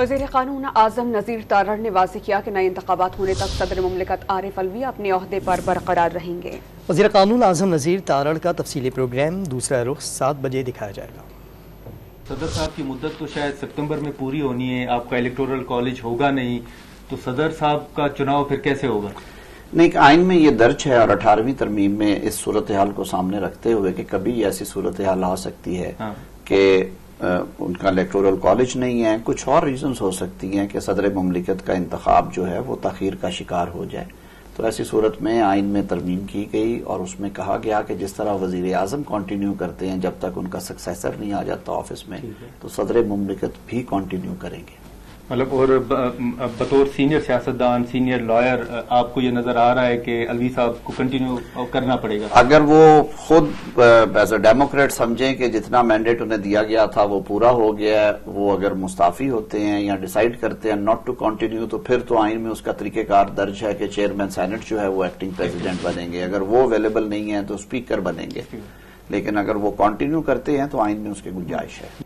وزیر قانون اعظم نذیر تارڑ نے واضح کیا کہ نئے انتخابات ہونے تک صدر مملکت عارف الوی اپنے عہدے پر برقرار رہیں گے۔ وزیر قانون اعظم نذیر تارڑ کا تفصیلی پروگرام دوسرا رخ 7 بجے دکھایا جائے گا۔ صدر صاحب کی مدت تو شاید ستمبر میں پوری ہونی ہے، آپ کا الیکٹورل کالج ہوگا نہیں، تو صدر صاحب کا چناؤ پھر کیسے ہوگا؟ نہیں، آئین میں یہ درج ہے اور 18ویں ترمیم میں اس صورتحال کو سامنے رکھتے ہوئے کہ کبھی ایسی صورتحال آ سکتی ہے کہ ان کا الیکٹورل کالج نہیں ہے، کچھ اور ریزنز ہو سکتی ہیں کہ صدر مملکت کا انتخاب جو ہے وہ تاخیر کا شکار ہو جائے، تو ایسی صورت میں آئین میں ترمیم کی گئی اور اس میں کہا گیا کہ جس طرح وزیر اعظم کنٹینیو کرتے ہیں جب تک ان کا سکسیسر نہیں آ جاتا آفس میں، تو صدر مملکت بھی کنٹینیو کریں گے۔ مطلب اور بطور سینئر سیاستدان، سینئر لائر، آپ کو یہ نظر آ رہا ہے کہ الوی صاحب کو کنٹینیو کرنا پڑے گا؟ اگر وہ خود ایز اے ڈیموکریٹ سمجھیں کہ جتنا مینڈیٹ انہیں دیا گیا تھا وہ پورا ہو گیا ہے، وہ اگر مستعفی ہوتے ہیں یا ڈیسائیڈ کرتے ہیں ناٹ ٹو کنٹینیو، تو پھر تو آئین میں اس کا طریقہ کار درج ہے کہ چیئرمین سینٹ جو ہے وہ ایکٹنگ پریزیڈنٹ بنیں گے، اگر وہ اویلیبل نہیں ہے تو اسپیکر بنیں گے، لیکن اگر وہ کنٹینیو کرتے ہیں تو آئین میں اس کی گنجائش ہے۔